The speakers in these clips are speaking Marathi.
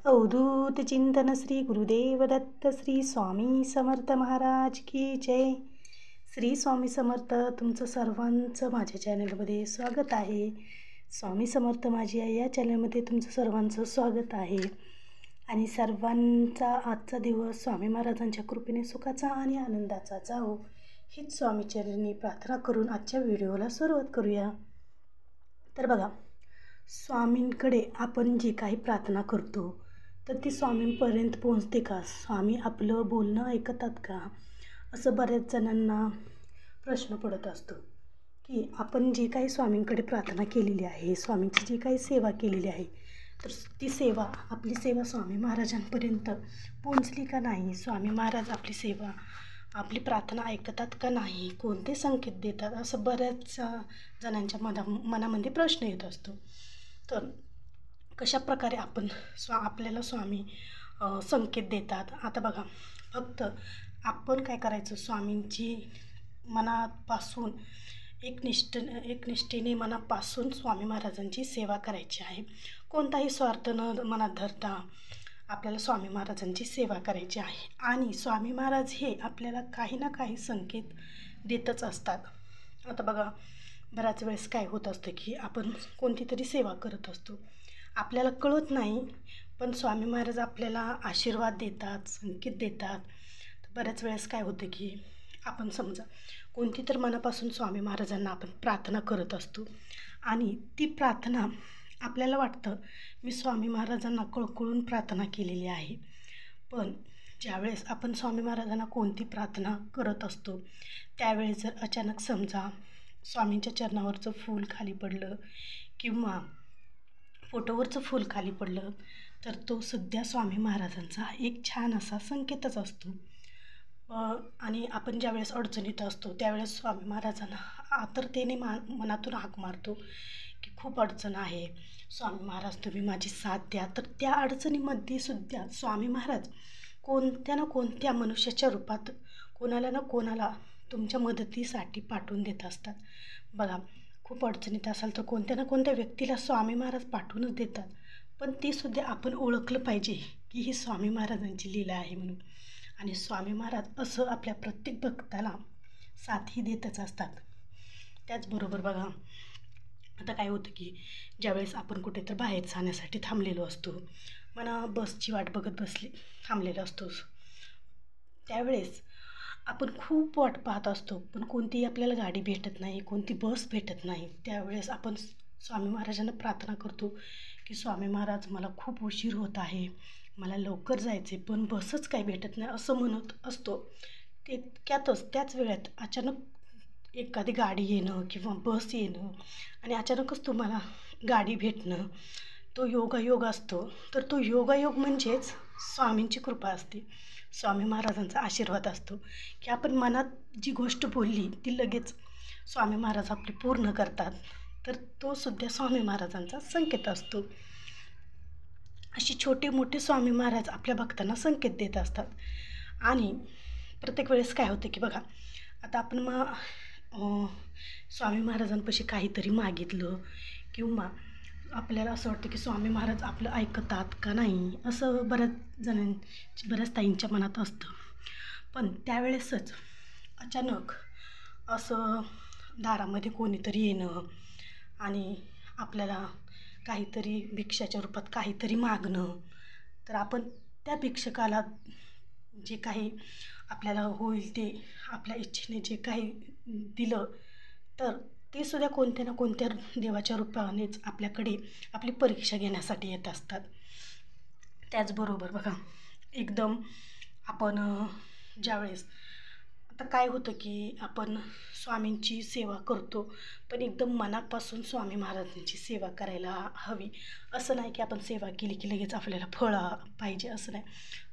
अवधूत चिंतन श्री गुरुदेव दत्त श्री स्वामी समर्थ महाराज की जय। श्री स्वामी समर्थ तुमचं सर्वांचं माझ्या चॅनलमध्ये स्वागत आहे। स्वामी समर्थ माझी आई या चॅनलमध्ये तुमचं सर्वांचं स्वागत आहे आणि सर्वांचा आजचा दिवस स्वामी महाराजांच्या कृपेने सुखाचा आणि आनंदाचा जावो हीच स्वामी चरणी प्रार्थना करून आजच्या व्हिडिओला सुरुवात करूया। तर बघा, स्वामींकडे आपण जी काही प्रार्थना करतो तर ती स्वामींपर्यंत पोहोचते का? स्वामी आपलं बोलणं ऐकतात का? असं बऱ्याच जणांना प्रश्न पडत असतो की आपण जी काही स्वामींकडे प्रार्थना केलेली आहे, स्वामींची जी काही सेवा केलेली आहे, तर ती सेवा आपली सेवा स्वामी महाराजांपर्यंत पोहोचली का नाही? स्वामी महाराज आपली सेवा आपली प्रार्थना ऐकतात का नाही? कोणते संकेत देतात? असं बऱ्याच जणांच्या मनामध्ये प्रश्न येत असतो। तर कशा प्रकारे आपल्याला स्वामी संकेत देतात? आता बघा, फक्त आपण काय करायचं, स्वामींची मनापासून एकनिष्ठेने मनापासून स्वामी महाराजांची सेवा करायची आहे। कोणताही स्वार्थ न मनात धरता आपल्याला स्वामी महाराजांची सेवा करायची आहे आणि स्वामी महाराज हे आपल्याला काही ना काही संकेत देतच असतात। आता बघा, बऱ्याच वेळेस काय होत असतं की आपण कोणती तरी सेवा करत असतो, आपल्याला कळत नाही, पण स्वामी महाराज आपल्याला आशीर्वाद देतात, संकेत देतात। तर बऱ्याच वेळेस काय होतं की आपण समजा कोणती तर मनापासून स्वामी महाराजांना आपण प्रार्थना करत असतो आणि ती प्रार्थना आपल्याला वाटतं मी स्वामी महाराजांना कळकळून प्रार्थना केलेली आहे, पण ज्यावेळेस आपण स्वामी महाराजांना कोणती प्रार्थना करत असतो त्यावेळेस जर अचानक समजा स्वामींच्या चरणावरचं फूल खाली पडलं किंवा फोटोवरचं फूल खाली पडलं तर तो सध्या स्वामी महाराजांचा एक छान असा संकेतच असतो। आणि आपण ज्यावेळेस अडचणीत असतो त्यावेळेस स्वामी महाराजांना आतुरतेने मनातून हाक मारतो की खूप अडचण आहे, स्वामी महाराज तुम्ही माझी साथ द्या। तर त्या अडचणीमध्ये सुद्धा स्वामी महाराज कोणत्या ना कोणत्या मनुष्याच्या रूपात कोणाला ना कोणाला तुमच्या मदतीसाठी पाठवून देत असतात। बघा, खूप अडचणीत असाल तर कोणत्या ना कोणत्या व्यक्तीला स्वामी महाराज पाठवूनच देतात, पण ती सुद्धा आपण ओळखलं पाहिजे की ही स्वामी महाराजांची लीला आहे म्हणून। आणि स्वामी महाराज असं आपल्या प्रत्येक भक्ताला साथही देतच असतात। त्याचबरोबर बघा, आता काय होतं की ज्यावेळेस आपण कुठे तर बाहेर जाण्यासाठी थांबलेलो असतो, म्हणा बसची वाट बघत थांबलेलो असतो, त्यावेळेस आपण खूप वाट पाहत असतो, पण कोणतीही आपल्याला गाडी भेटत नाही, कोणती बस भेटत नाही। त्यावेळेस आपण स्वामी महाराजांना प्रार्थना करतो की स्वामी महाराज मला खूप उशीर होत आहे, मला लवकर जायचे, पण बसच काही भेटत नाही असं म्हणत असतो। त्याच वेळात अचानक एखादी गाडी येणं किंवा बस येणं आणि अचानकच तुम्हाला गाडी भेटणं, तो योगायोग असतो। तर तो योगायोग म्हणजेच स्वामींची कृपा असते, स्वामी महाराजांचा आशीर्वाद असतो की आपण मनात जी गोष्ट बोलली ती लगेच स्वामी महाराज आपली पूर्ण करतात। तर तो सुद्धा स्वामी महाराजांचा संकेत असतो। अशी छोटे मोठे स्वामी महाराज आपल्या भक्तांना संकेत देत असतात। आणि प्रत्येक वेळेस काय होतं की बघा, आता आपण स्वामी महाराजांपाशी काहीतरी मागितलं किंवा आपल्याला असं वाटतं की स्वामी महाराज आपलं ऐकतात का नाही, असं बऱ्याच ताईंच्या मनात असतं। पण त्यावेळेसच अचानक असं दारामध्ये कोणीतरी येणं आणि आपल्याला काहीतरी भिक्षाच्या रूपात काहीतरी मागणं, तर आपण त्या भिक्षकाला जे काही आपल्याला होईल ते आपल्या इच्छेने जे काही दिलं तर ते सुद्धा कोणत्या ना कोणत्या देवाच्या रूपानेच आपल्याकडे आपली परीक्षा घेण्यासाठी येत असतात। त्याचबरोबर बघा, एकदम आपण ज्यावेळेस आता काय होतं की आपण स्वामींची सेवा करतो, पण एकदम मनापासून स्वामी महाराजांची सेवा करायला हवी। असं नाही की आपण सेवा केली की लगेच आपल्याला फळ पाहिजे, असं नाही,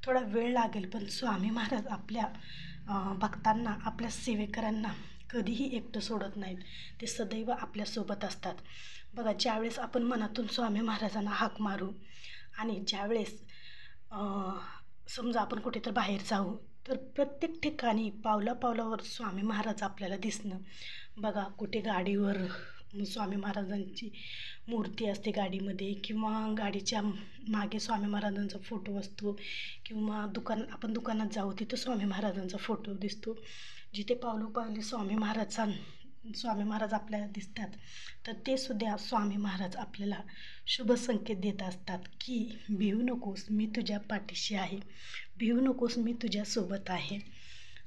थोडा वेळ लागेल, पण स्वामी महाराज आपल्या भक्तांना आपल्या सेवेकरांना कधीही एकटं सोडत नाहीत, ते सदैव आपल्यासोबत असतात। बघा, ज्यावेळेस आपण मनातून स्वामी महाराजांना हाक मारू आणि ज्यावेळेस समजा आपण कुठे तर बाहेर जाऊ तर प्रत्येक ठिकाणी पावलापावलावर स्वामी महाराज आपल्याला दिसणं। बघा, कुठे गाडीवर स्वामी महाराजांची मूर्ती असते गाडीमध्ये, किंवा गाडीच्या मागे स्वामी महाराजांचा फोटो असतो, किंवा आपण दुकानात जाऊ तिथं स्वामी महाराजांचा फोटो दिसतो. जिथे पावलोपावली स्वामी महाराज आपल्याला दिसतात, तर ते सुद्धा स्वामी महाराज आपल्याला शुभ संकेत देत असतात की भिवू नकोस, मी तुझ्या पाठीशी आहे, भिवू नकोस, मी तुझ्यासोबत आहे,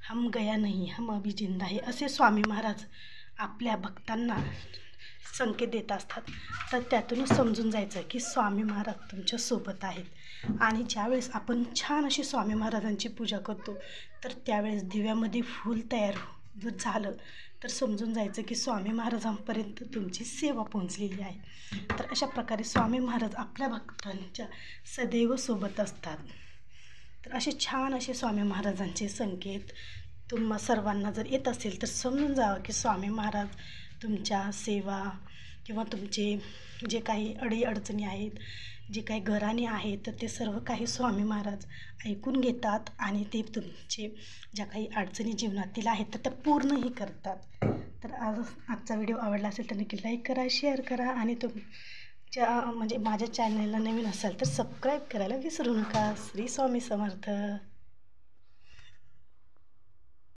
हम गया नहीं हम अभी जिंदा है, असे स्वामी महाराज आपल्या भक्तांना संकेत देत असतात. तर त्यातूनच समजून जायचं की स्वामी महाराज तुमच्यासोबत आहेत. आणि ज्यावेळेस आपण छान अशी स्वामी महाराजांची पूजा करतो, तर त्यावेळेस दिव्यामध्ये फूल तयार जर झालं तर समजून जायचं की स्वामी महाराजांपर्यंत तुमची सेवा पोहोचलेली आहे. तर अशा प्रकारे स्वामी महाराज आपल्या भक्तांच्या सदैव सोबत असतात. तर असे छान असे स्वामी महाराजांचे संकेत तुम्हा सर्वांना जर येत असेल तर समजून जावं की स्वामी महाराज तुमच्या सेवा किंवा तुमचे जे काही अडीअडचणी आहेत, जे काही घराणे आहेत, तर ते सर्व काही स्वामी महाराज ऐकून घेतात आणि ते तुमचे ज्या काही अडचणी जीवनातील आहेत तर त्या पूर्णही करतात. तर आजचा व्हिडिओ आवडला असेल तर नक्की लाईक करा, शेअर करा, आणि माझ्या चॅनलला नवीन असाल तर सबस्क्राईब करायला विसरू नका. श्री स्वामी समर्थ.